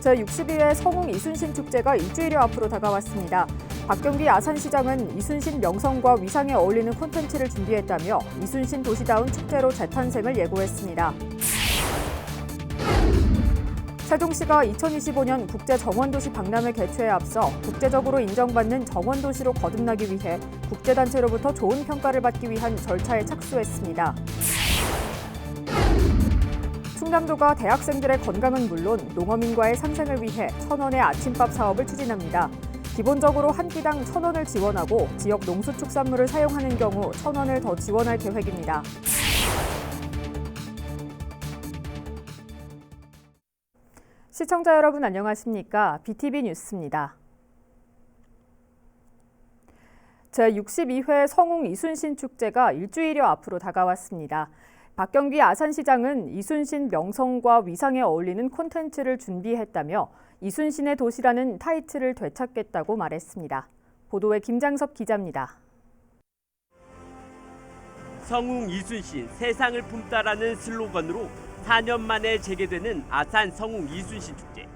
제62회 성웅 이순신 축제가 일주일여 앞으로 다가왔습니다. 박경기 아산시장은 이순신 명성과 위상에 어울리는 콘텐츠를 준비했다며 이순신 도시다운 축제로 재탄생을 예고했습니다. 세종시가 2025년 국제정원도시 박람회 개최에 앞서 국제적으로 인정받는 정원도시로 거듭나기 위해 국제단체로부터 좋은 평가를 받기 위한 절차에 착수했습니다. 충남도가 대학생들의 건강은 물론 농어민과의 상생을 위해 1,000원의 아침밥 사업을 추진합니다. 기본적으로 한 끼당 1,000원을 지원하고 지역 농수축산물을 사용하는 경우 1,000원을 더 지원할 계획입니다. 시청자 여러분 안녕하십니까? BTV 뉴스입니다. 제62회 성웅 이순신 축제가 일주일여 앞으로 다가왔습니다. 박경기 아산시장은 이순신 명성과 위상에 어울리는 콘텐츠를 준비했다며 이순신의 도시라는 타이틀을 되찾겠다고 말했습니다. 보도에 김장섭 기자입니다. 성웅 이순신 세상을 품다라는 슬로건으로 4년 만에 재개되는 아산 성웅 이순신 축제.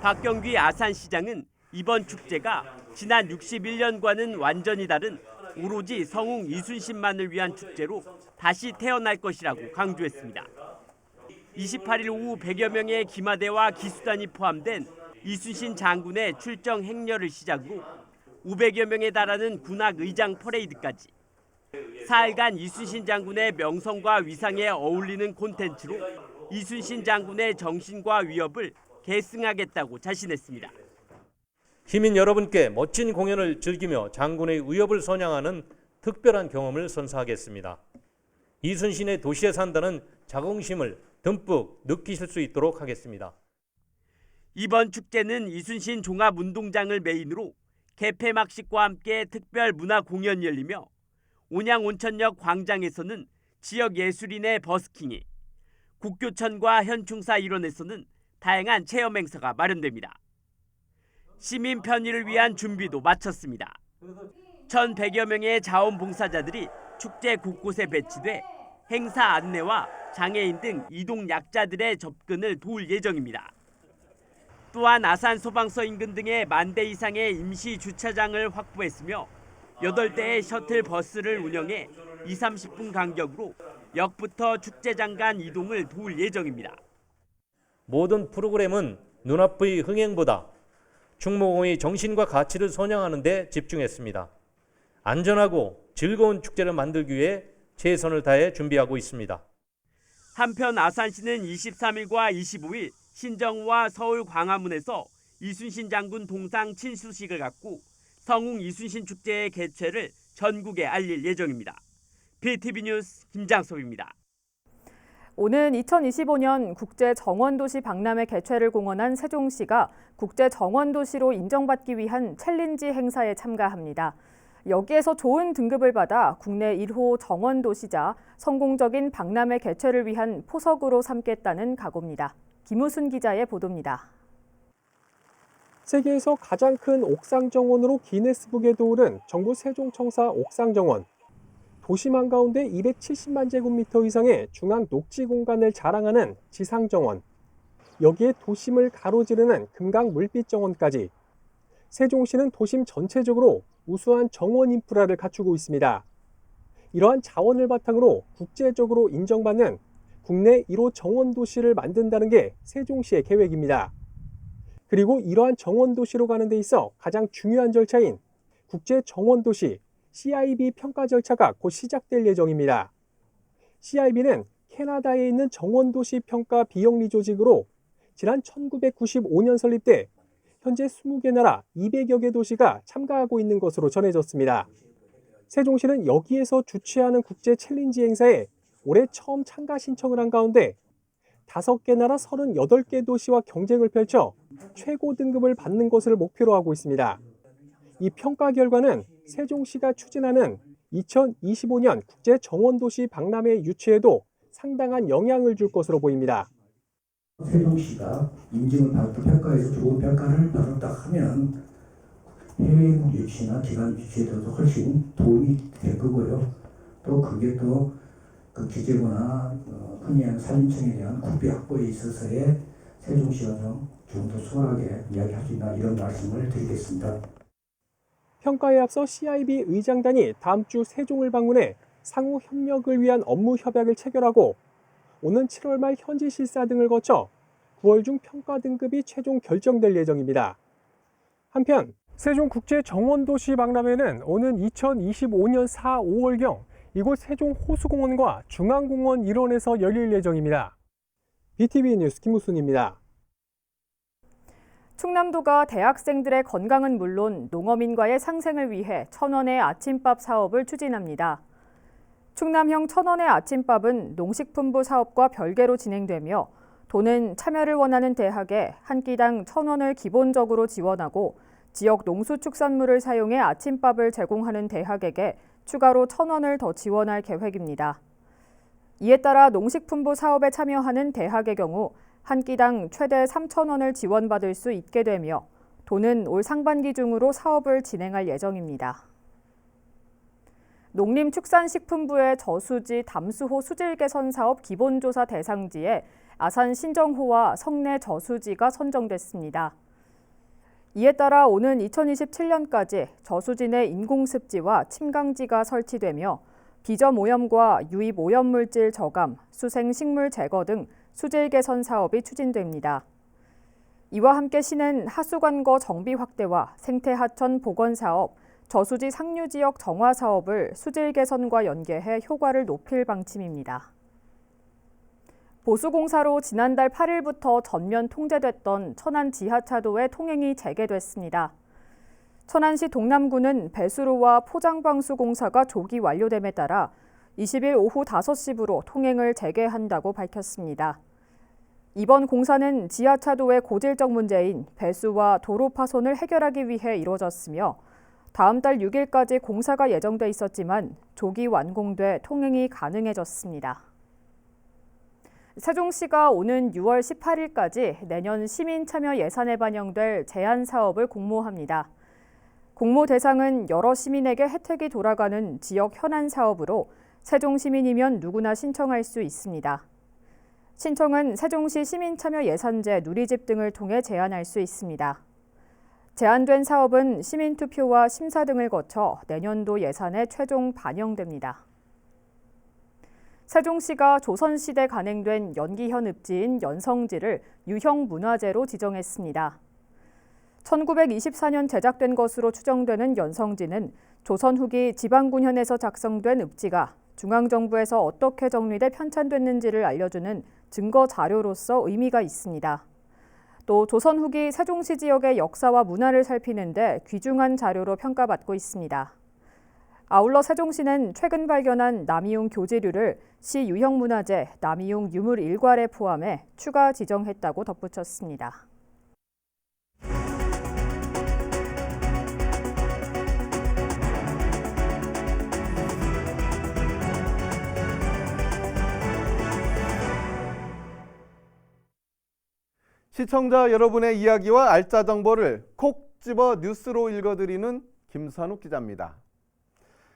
박경기 아산시장은 이번 축제가 지난 61년과는 완전히 다른 오로지 성웅 이순신만을 위한 축제로 다시 태어날 것이라고 강조했습니다. 28일 오후 100여 명의 기마대와 기수단이 포함된 이순신 장군의 출정 행렬을 시작으로 500여 명에 달하는 군악 의장 퍼레이드까지 사흘간 이순신 장군의 명성과 위상에 어울리는 콘텐츠로 이순신 장군의 정신과 위협을 계승하겠다고 자신했습니다. 시민 여러분께 멋진 공연을 즐기며 장군의 위협을 선양하는 특별한 경험을 선사하겠습니다. 이순신의 도시에 산다는 자긍심을 듬뿍 느끼실 수 있도록 하겠습니다. 이번 축제는 이순신 종합운동장을 메인으로 개폐막식과 함께 특별 문화 공연이 열리며 온양 온천역 광장에서는 지역 예술인의 버스킹이, 국교천과 현충사 일원에서는 다양한 체험 행사가 마련됩니다. 시민 편의를 위한 준비도 마쳤습니다. 1,100여 명의 자원봉사자들이 축제 곳곳에 배치돼 행사 안내와 장애인 등 이동 약자들의 접근을 도울 예정입니다. 또한 아산 소방서 인근 등의 10,000대 이상의 임시 주차장을 확보했으며 8대의 셔틀 버스를 운영해 20-30분 간격으로 역부터 축제장 간 이동을 도울 예정입니다. 모든 프로그램은 눈앞의 흥행보다 충무공의 정신과 가치를 선양하는 데 집중했습니다. 안전하고 즐거운 축제를 만들기 위해 최선을 다해 준비하고 있습니다. 한편 아산시는 23일과 25일 신정우와 서울 광화문에서 이순신 장군 동상 친수식을 갖고 성웅 이순신 축제의 개최를 전국에 알릴 예정입니다. BTV 뉴스 김장섭입니다. 오는 2025년 국제정원도시 박람회 개최를 공언한 세종시가 국제정원도시로 인정받기 위한 챌린지 행사에 참가합니다. 여기에서 좋은 등급을 받아 국내 1호 정원도시자 성공적인 박람회 개최를 위한 포석으로 삼겠다는 각오입니다. 김우순 기자의 보도입니다. 세계에서 가장 큰 옥상정원으로 기네스북에도 오른 정부 세종청사 옥상정원. 도심 한가운데 270만 제곱미터 이상의 중앙 녹지 공간을 자랑하는 지상정원. 여기에 도심을 가로지르는 금강 물빛정원까지. 세종시는 도심 전체적으로 우수한 정원 인프라를 갖추고 있습니다. 이러한 자원을 바탕으로 국제적으로 인정받는 국내 1호 정원도시를 만든다는 게 세종시의 계획입니다. 그리고 이러한 정원도시로 가는 데 있어 가장 중요한 절차인 국제정원도시 CIB 평가 절차가 곧 시작될 예정입니다. CIB는 캐나다에 있는 정원도시 평가 비영리 조직으로 지난 1995년 설립돼 현재 20개 나라 200여 개 도시가 참가하고 있는 것으로 전해졌습니다. 세종시는 여기에서 주최하는 국제 챌린지 행사에 올해 처음 참가 신청을 한 가운데 5개 나라 38개 도시와 경쟁을 펼쳐 최고 등급을 받는 것을 목표로 하고 있습니다. 이 평가 결과는 세종시가 추진하는 2025년 국제정원도시 박람회 유치에도 상당한 영향을 줄 것으로 보입니다. 세종시가 인증을 받고 평가에서 좋은 평가를 받았다 하면 해외 유치나 기관 유치에도 훨씬 도움이 될 거고요. 또 그게 또 그 기재부나 흔히 하는 산림청에 대한 국비 확보에 있어서의 세종시가 좀 좀 더 수월하게 이야기할 수 있나 이런 말씀을 드리겠습니다. 평가에 앞서 CIB 의장단이 다음 주 세종을 방문해 상호 협력을 위한 업무 협약을 체결하고 오는 7월 말 현지 실사 등을 거쳐 9월 중 평가 등급이 최종 결정될 예정입니다. 한편 세종국제정원도시 박람회는 오는 2025년 4, 5월경 이곳 세종 호수공원과 중앙공원 일원에서 열릴 예정입니다. BTV 뉴스 김우순입니다. 충남도가 대학생들의 건강은 물론 농어민과의 상생을 위해 1,000원의 아침밥 사업을 추진합니다. 충남형 1,000원의 아침밥은 농식품부 사업과 별개로 진행되며 도는 참여를 원하는 대학에 한 끼당 1,000원을 기본적으로 지원하고 지역 농수축산물을 사용해 아침밥을 제공하는 대학에게 추가로 1,000원을 더 지원할 계획입니다. 이에 따라 농식품부 사업에 참여하는 대학의 경우 한 끼당 최대 3,000원을 지원받을 수 있게 되며 도는 올 상반기 중으로 사업을 진행할 예정입니다. 농림축산식품부의 저수지 담수호 수질 개선 사업 기본조사 대상지에 아산 신정호와 성내 저수지가 선정됐습니다. 이에 따라 오는 2027년까지 저수지 내 인공습지와 침강지가 설치되며 비점 오염과 유입 오염물질 저감, 수생 식물 제거 등 수질 개선 사업이 추진됩니다. 이와 함께 시는 하수관거 정비 확대와 생태 하천 복원 사업, 저수지 상류 지역 정화 사업을 수질 개선과 연계해 효과를 높일 방침입니다. 보수공사로 지난달 8일부터 전면 통제됐던 천안 지하차도의 통행이 재개됐습니다. 천안시 동남구는 배수로와 포장방수 공사가 조기 완료됨에 따라 20일 오후 5시부로 통행을 재개한다고 밝혔습니다. 이번 공사는 지하차도의 고질적 문제인 배수와 도로 파손을 해결하기 위해 이루어졌으며 다음 달 6일까지 공사가 예정돼 있었지만 조기 완공돼 통행이 가능해졌습니다. 세종시가 오는 6월 18일까지 내년 시민 참여 예산에 반영될 제안 사업을 공모합니다. 공모 대상은 여러 시민에게 혜택이 돌아가는 지역 현안 사업으로 세종 시민이면 누구나 신청할 수 있습니다. 신청은 세종시 시민참여 예산제 누리집 등을 통해 제안할 수 있습니다. 제안된 사업은 시민투표와 심사 등을 거쳐 내년도 예산에 최종 반영됩니다. 세종시가 조선시대 간행된 연기현 읍지인 연성지를 유형문화재로 지정했습니다. 1924년 제작된 것으로 추정되는 연성지는 조선 후기 지방군현에서 작성된 읍지가 중앙정부에서 어떻게 정리돼 편찬됐는지를 알려주는 증거 자료로서 의미가 있습니다. 또 조선 후기 세종시 지역의 역사와 문화를 살피는 데 귀중한 자료로 평가받고 있습니다. 아울러 세종시는 최근 발견한 남이용 교지류를 시 유형문화재 남이용 유물 일괄에 포함해 추가 지정했다고 덧붙였습니다. 시청자 여러분의 이야기와 알짜 정보를 콕 집어 뉴스로 읽어드리는 김선욱 기자입니다.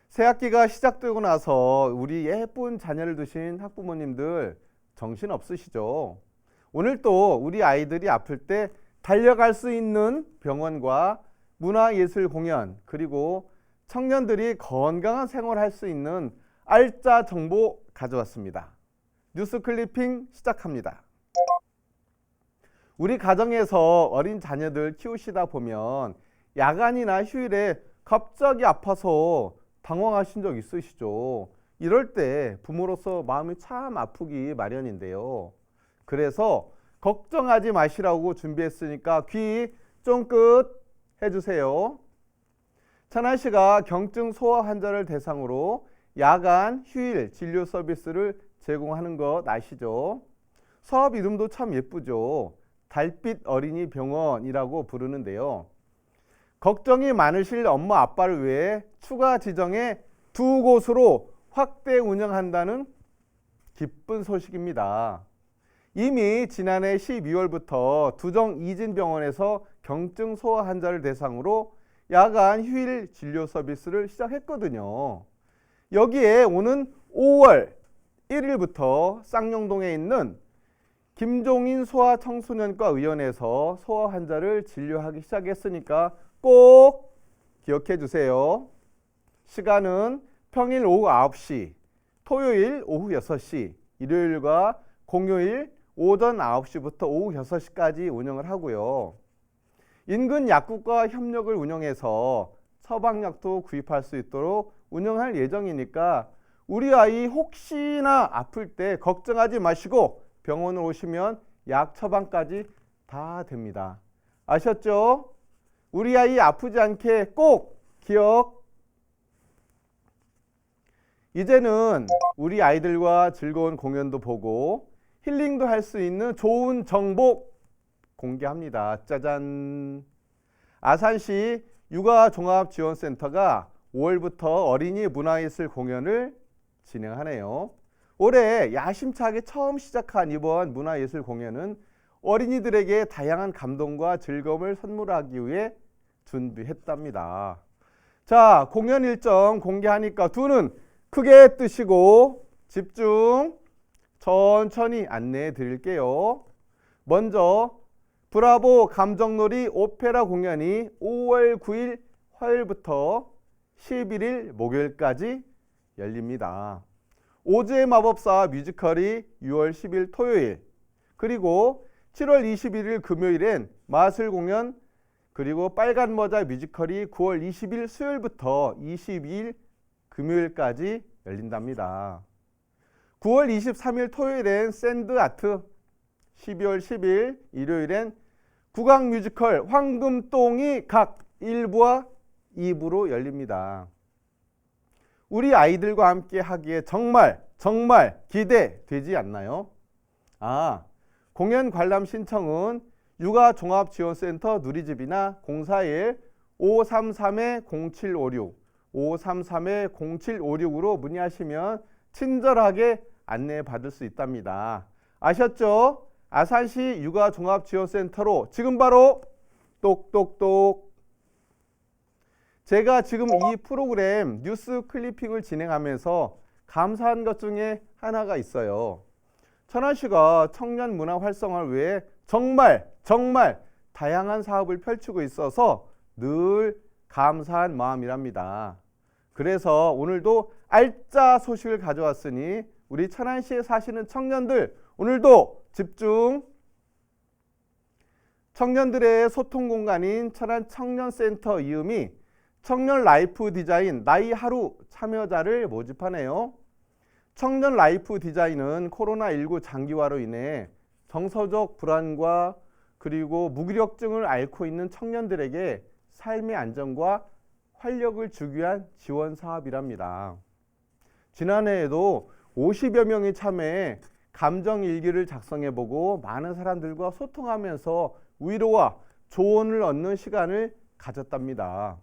새학기가 시작되고 나서 우리 예쁜 자녀를 두신 학부모님들 정신 없으시죠? 오늘 또 우리 아이들이 아플 때 달려갈 수 있는 병원과 문화예술 공연 그리고 청년들이 건강한 생활을 할 수 있는 알짜 정보 가져왔습니다. 뉴스 클리핑 시작합니다. 우리 가정에서 어린 자녀들 키우시다 보면 야간이나 휴일에 갑자기 아파서 당황하신 적 있으시죠? 이럴 때 부모로서 마음이 참 아프기 마련인데요. 그래서 걱정하지 마시라고 준비했으니까 귀 쫑긋 해주세요. 천안시가 경증 소아 환자를 대상으로 야간 휴일 진료 서비스를 제공하는 것 아시죠? 사업 이름도 참 예쁘죠. 달빛 어린이 병원이라고 부르는데요. 걱정이 많으실 엄마 아빠를 위해 추가 지정해 2곳으로 확대 운영한다는 기쁜 소식입니다. 이미 지난해 12월부터 두정 이진병원에서 경증 소아 환자를 대상으로 야간 휴일 진료 서비스를 시작했거든요. 여기에 오는 5월 1일부터 쌍용동에 있는 김종인 소아청소년과 의원에서 소아 환자를 진료하기 시작했으니까 꼭 기억해 주세요. 시간은 평일 오후 9시, 토요일 오후 6시, 일요일과 공휴일 오전 9시부터 오후 6시까지 운영을 하고요. 인근 약국과 협력을 운영해서 처방약도 구입할 수 있도록 운영할 예정이니까 우리 아이 혹시나 아플 때 걱정하지 마시고 병원을 오시면 약 처방까지 다 됩니다. 아셨죠? 우리 아이 아프지 않게 꼭 기억. 이제는 우리 아이들과 즐거운 공연도 보고 힐링도 할 수 있는 좋은 정보 공개합니다. 짜잔. 아산시 육아종합지원센터가 5월부터 어린이 문화예술 공연을 진행하네요. 올해 야심차게 처음 시작한 이번 문화예술 공연은 어린이들에게 다양한 감동과 즐거움을 선물하기 위해 준비했답니다. 자, 공연 일정 공개하니까 두 눈 크게 뜨시고 집중. 천천히 안내해 드릴게요. 먼저 브라보 감정놀이 오페라 공연이 5월 9일 화요일부터 11일 목요일까지 열립니다. 오즈의 마법사 뮤지컬이 6월 10일 토요일, 그리고 7월 21일 금요일엔 마술 공연, 그리고 빨간 모자 뮤지컬이 9월 20일 수요일부터 22일 금요일까지 열린답니다. 9월 23일 토요일엔 샌드 아트, 12월 10일 일요일엔 국악 뮤지컬 황금똥이 각 1부와 2부로 열립니다. 우리 아이들과 함께 하기에 정말 기대되지 않나요? 공연 관람 신청은 육아종합지원센터 누리집이나 041-533-0756, 533-0756으로 문의하시면 친절하게 안내 받을 수 있답니다. 아셨죠? 아산시 육아종합지원센터로 지금 바로 똑똑똑. 제가 지금 이 프로그램 뉴스 클리핑을 진행하면서 감사한 것 중에 하나가 있어요. 천안시가 청년 문화 활성화를 위해 정말 다양한 사업을 펼치고 있어서 늘 감사한 마음이랍니다. 그래서 오늘도 알짜 소식을 가져왔으니 우리 천안시에 사시는 청년들 오늘도 집중. 청년들의 소통 공간인 천안 청년센터 이음이 청년 라이프 디자인 나이 하루 참여자를 모집하네요. 청년 라이프 디자인은 코로나19 장기화로 인해 정서적 불안과 그리고 무기력증을 앓고 있는 청년들에게 삶의 안정과 활력을 주기 위한 지원 사업이랍니다. 지난해에도 50여 명이 참여해 감정일기를 작성해보고 많은 사람들과 소통하면서 위로와 조언을 얻는 시간을 가졌답니다.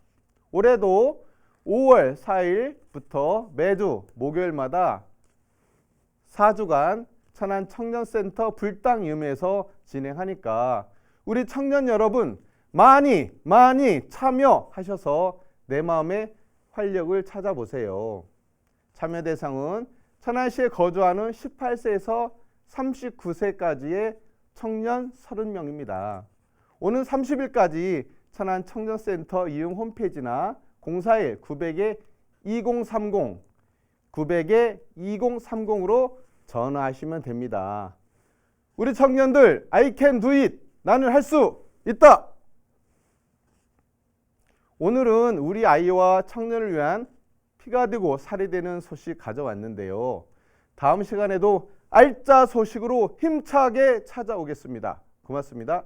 올해도 5월 4일부터 매주 목요일마다 4주간 천안 청년센터 불당이음에서 진행하니까 우리 청년 여러분 많이 참여하셔서 내 마음의 활력을 찾아보세요. 참여 대상은 천안시에 거주하는 18세에서 39세까지의 청년 30명입니다. 오는 30일까지 천안 청년센터 이음 홈페이지나 041-900-2030, 900-2030으로 전화하시면 됩니다. 우리 청년들 I can do it. 나는 할 수 있다. 오늘은 우리 아이와 청년을 위한 피가 되고 살이 되는 소식 가져왔는데요. 다음 시간에도 알짜 소식으로 힘차게 찾아오겠습니다. 고맙습니다.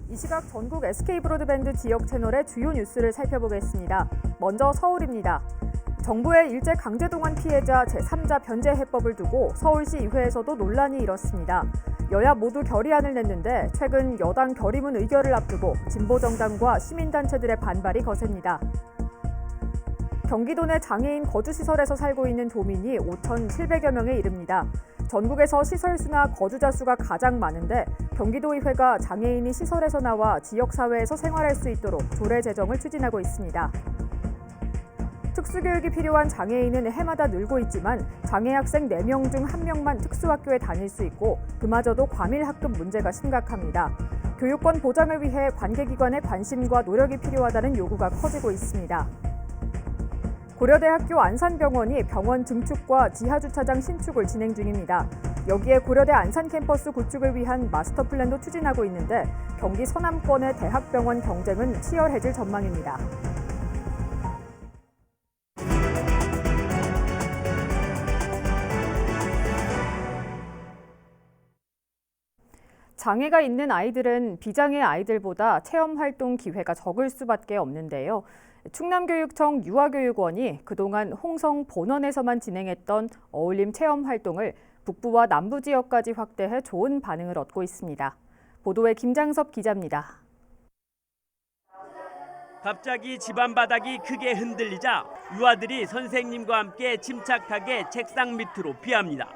이 시각 전국 SK브로드밴드 지역 채널의 주요 뉴스를 살펴보겠습니다. 먼저 서울입니다. 정부의 일제 강제동원 피해자 제3자 변제 해법을 두고 서울시의회에서도 논란이 일었습니다. 여야 모두 결의안을 냈는데 최근 여당 결의문 의결을 앞두고 진보정당과 시민단체들의 반발이 거셉니다. 경기도 내 장애인 거주시설에서 살고 있는 도민이 5,700여 명에 이릅니다. 전국에서 시설수나 거주자 수가 가장 많은데 경기도의회가 장애인이 시설에서 나와 지역사회에서 생활할 수 있도록 조례 제정을 추진하고 있습니다. 특수교육이 필요한 장애인은 해마다 늘고 있지만 장애 학생 4명 중 1명만 특수학교에 다닐 수 있고 그마저도 과밀 학급 문제가 심각합니다. 교육권 보장을 위해 관계기관의 관심과 노력이 필요하다는 요구가 커지고 있습니다. 고려대학교 안산병원이 병원 증축과 지하주차장 신축을 진행 중입니다. 여기에 고려대 안산 캠퍼스 구축을 위한 마스터 플랜도 추진하고 있는데 경기 서남권의 대학병원 경쟁은 치열해질 전망입니다. 장애가 있는 아이들은 비장애 아이들보다 체험활동 기회가 적을 수밖에 없는데요. 충남교육청 유아교육원이 그동안 홍성 본원에서만 진행했던 어울림 체험활동을 북부와 남부 지역까지 확대해 좋은 반응을 얻고 있습니다. 보도에 김장섭 기자입니다. 갑자기 집안 바닥이 크게 흔들리자 유아들이 선생님과 함께 침착하게 책상 밑으로 피합니다.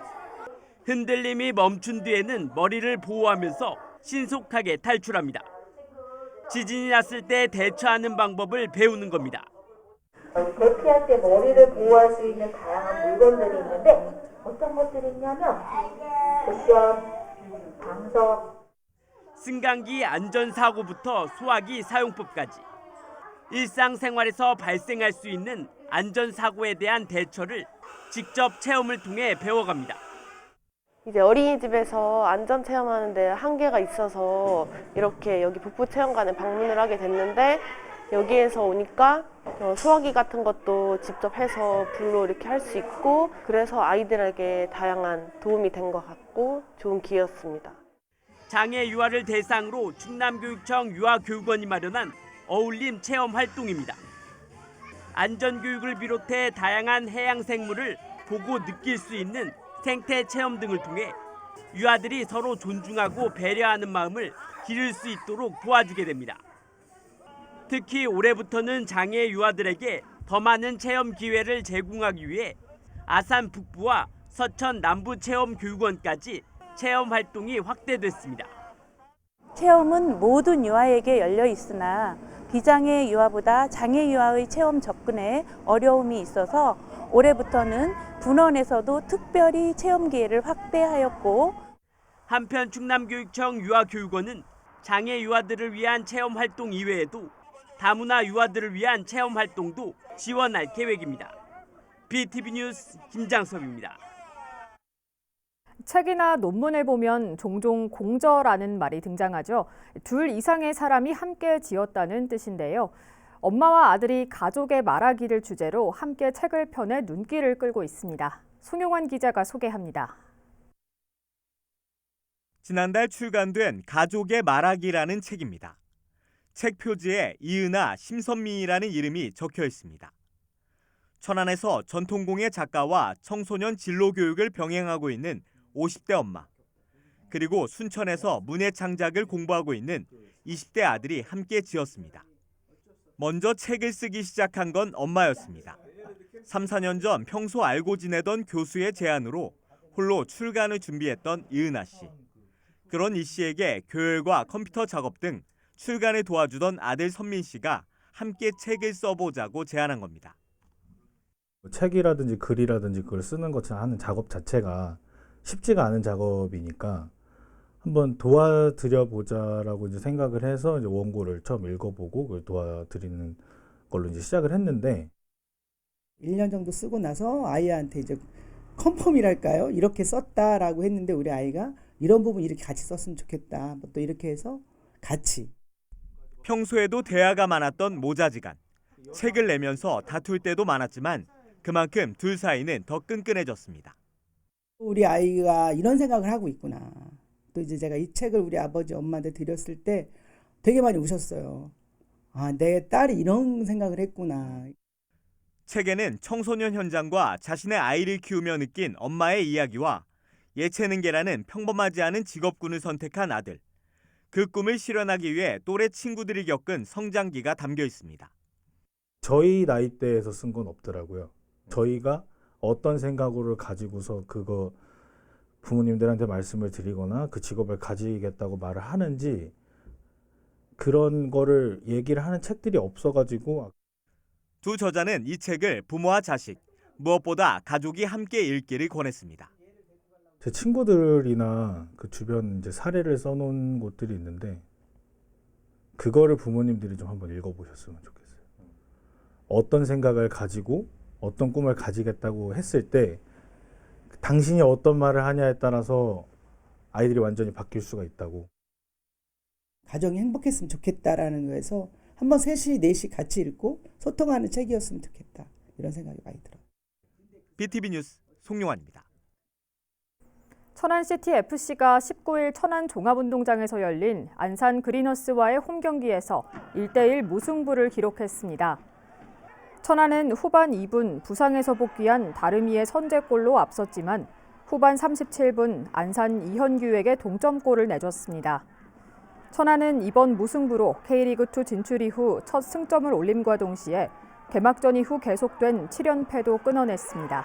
흔들림이 멈춘 뒤에는 머리를 보호하면서 신속하게 탈출합니다. 지진이 났을 때 대처하는 방법을 배우는 겁니다. 대피할 때 머리를 보호할 수 있는 다양한 물건들이 있는데 어떤 것들이 있냐면 쿠션, 방석, 승강기 안전사고부터 소화기 사용법까지 일상생활에서 발생할 수 있는 안전사고에 대한 대처를 직접 체험을 통해 배워갑니다. 이제 어린이집에서 안전 체험하는데 한계가 있어서 이렇게 여기 북부체험관에 방문을 하게 됐는데 여기에서 오니까 소화기 같은 것도 직접 해서 불로 이렇게 할 수 있고 그래서 아이들에게 다양한 도움이 된 것 같고 좋은 기회였습니다. 장애 유아를 대상으로 충남교육청 유아교육원이 마련한 어울림 체험 활동입니다. 안전교육을 비롯해 다양한 해양 생물을 보고 느낄 수 있는 생태 체험 등을 통해 유아들이 서로 존중하고 배려하는 마음을 기를 수 있도록 도와주게 됩니다. 특히 올해부터는 장애 유아들에게 더 많은 체험 기회를 제공하기 위해 아산 북부와 서천 남부 체험 교육원까지 체험 활동이 확대됐습니다. 체험은 모든 유아에게 열려 있으나 비장애 유아보다 장애 유아의 체험 접근에 어려움이 있어서 올해부터는 분원에서도 특별히 체험 기회를 확대하였고 한편 충남교육청 유아교육원은 장애 유아들을 위한 체험 활동 이외에도 다문화 유아들을 위한 체험 활동도 지원할 계획입니다. BTV 뉴스 김장섭입니다. 책이나 논문을 보면 종종 공저라는 말이 등장하죠. 2 이상의 사람이 함께 지었다는 뜻인데요. 엄마와 아들이 가족의 말하기를 주제로 함께 책을 펴내 눈길을 끌고 있습니다. 송용환 기자가 소개합니다. 지난달 출간된 가족의 말하기라는 책입니다. 책 표지에 이은아, 심선미이라는 이름이 적혀 있습니다. 천안에서 전통공예 작가와 청소년 진로 교육을 병행하고 있는 50대 엄마, 그리고 순천에서 문예 창작을 공부하고 있는 20대 아들이 함께 지었습니다. 먼저 책을 쓰기 시작한 건 엄마였습니다. 3, 4년 전 평소 알고 지내던 교수의 제안으로 홀로 출간을 준비했던 이은아 씨. 그런 이 씨에게 교열과 컴퓨터 작업 등 출간을 도와주던 아들 선민 씨가 함께 책을 써보자고 제안한 겁니다. 책이라든지 글이라든지 그걸 쓰는 것 하는 작업 자체가 쉽지가 않은 작업이니까 한번 도와드려 보자라고 이제 생각을 해서 이제 원고를 처음 읽어보고 그걸 도와드리는 걸로 이제 시작을 했는데 1년 정도 쓰고 나서 아이한테 이제 컨펌이랄까요? 이렇게 썼다라고 했는데 우리 아이가 이런 부분 이렇게 같이 썼으면 좋겠다. 또 이렇게 해서 같이. 평소에도 대화가 많았던 모자지간. 책을 내면서 다툴 때도 많았지만 그만큼 둘 사이는 더 끈끈해졌습니다. 우리 아이가 이런 생각을 하고 있구나. 또 이제 제가 이 책을 우리 아버지 엄마한테 드렸을 때 되게 많이 우셨어요. 아, 내 딸이 이런 생각을 했구나. 책에는 청소년 현장과 자신의 아이를 키우며 느낀 엄마의 이야기와 예체능계라는 평범하지 않은 직업군을 선택한 아들, 그 꿈을 실현하기 위해 또래 친구들이 겪은 성장기가 담겨 있습니다. 저희 나이대에서 쓴 건 없더라고요. 저희가 어떤 생각으로 가지고서 그거 부모님들한테 말씀을 드리거나 그 직업을 가지겠다고 말을 하는지 그런 거를 얘기를 하는 책들이 없어가지고 두 저자는 이 책을 부모와 자식, 무엇보다 가족이 함께 읽기를 권했습니다. 제 친구들이나 그 주변 이제 사례를 써놓은 곳들이 있는데 그거를 부모님들이 좀 한번 읽어보셨으면 좋겠어요. 어떤 생각을 가지고 어떤 꿈을 가지겠다고 했을 때 당신이 어떤 말을 하냐에 따라서 아이들이 완전히 바뀔 수가 있다고. 가정이 행복했으면 좋겠다라는 거에서 한번 셋이 넷이 같이 읽고 소통하는 책이었으면 좋겠다. 이런 생각이 많이 들어요. BTV 뉴스 송용환입니다. 천안시티 FC가 19일 천안 종합운동장에서 열린 안산 그리너스와의 홈 경기에서 1대1 무승부를 기록했습니다. 천안은 후반 2분 부상에서 복귀한 다름이의 선제골로 앞섰지만 후반 37분 안산 이현규에게 동점골을 내줬습니다. 천안은 이번 무승부로 K리그2 진출 이후 첫 승점을 올림과 동시에 개막전 이후 계속된 7연패도 끊어냈습니다.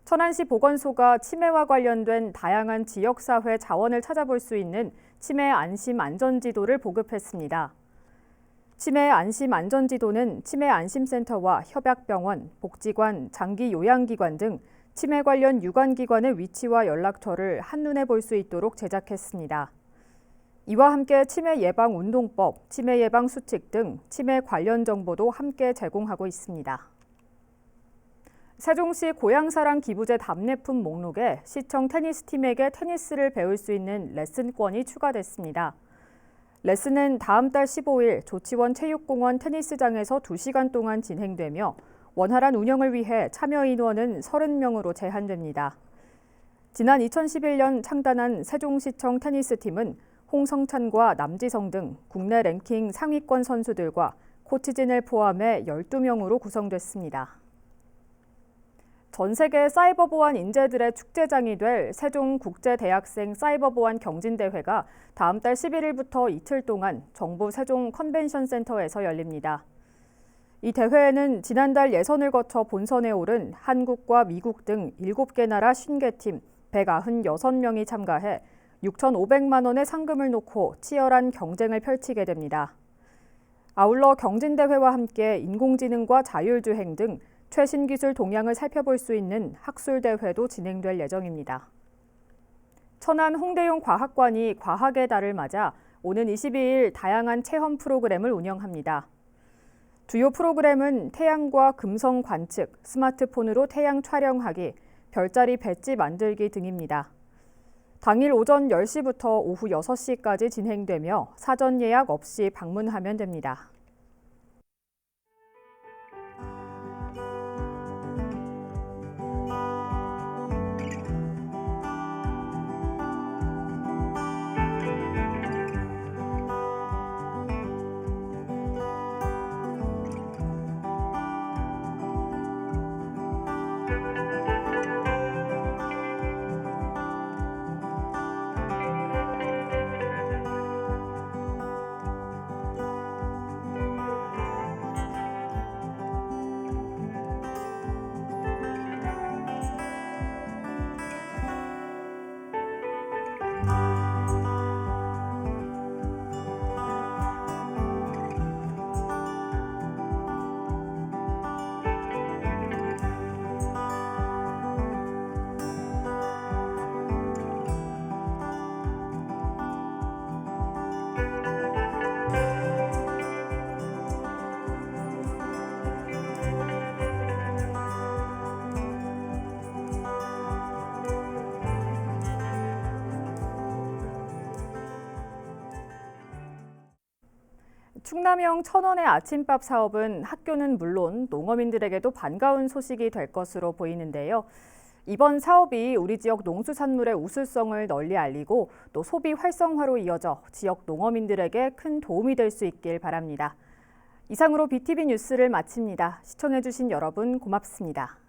천안시 보건소가 치매와 관련된 다양한 지역사회 자원을 찾아볼 수 있는 치매 안심 안전지도를 보급했습니다. 치매 안심 안전지도는 치매 안심센터와 협약병원, 복지관, 장기 요양기관 등 치매 관련 유관기관의 위치와 연락처를 한눈에 볼 수 있도록 제작했습니다. 이와 함께 치매 예방 운동법, 치매 예방 수칙 등 치매 관련 정보도 함께 제공하고 있습니다. 세종시 고향사랑 기부제 답례품 목록에 시청 테니스팀에게 테니스를 배울 수 있는 레슨권이 추가됐습니다. 레슨은 다음 달 15일 조치원 체육공원 테니스장에서 2시간 동안 진행되며 원활한 운영을 위해 참여 인원은 30명으로 제한됩니다. 지난 2011년 창단한 세종시청 테니스팀은 홍성찬과 남지성 등 국내 랭킹 상위권 선수들과 코치진을 포함해 12명으로 구성됐습니다. 전 세계 사이버 보안 인재들의 축제장이 될 세종국제대학생 사이버 보안 경진대회가 다음 달 11일부터 이틀 동안 정부 세종 컨벤션 센터에서 열립니다. 이 대회에는 지난달 예선을 거쳐 본선에 오른 한국과 미국 등 7개 나라 50개 팀 196명이 참가해 6,500만 원의 상금을 놓고 치열한 경쟁을 펼치게 됩니다. 아울러 경진대회와 함께 인공지능과 자율주행 등 최신 기술 동향을 살펴볼 수 있는 학술대회도 진행될 예정입니다. 천안 홍대용 과학관이 과학의 달을 맞아 오는 22일 다양한 체험 프로그램을 운영합니다. 주요 프로그램은 태양과 금성 관측, 스마트폰으로 태양 촬영하기, 별자리 배지 만들기 등입니다. 당일 오전 10시부터 오후 6시까지 진행되며 사전 예약 없이 방문하면 됩니다. 충남형 천원의 아침밥 사업은 학교는 물론 농어민들에게도 반가운 소식이 될 것으로 보이는데요. 이번 사업이 우리 지역 농수산물의 우수성을 널리 알리고 또 소비 활성화로 이어져 지역 농어민들에게 큰 도움이 될 수 있길 바랍니다. 이상으로 BTV 뉴스를 마칩니다. 시청해주신 여러분 고맙습니다.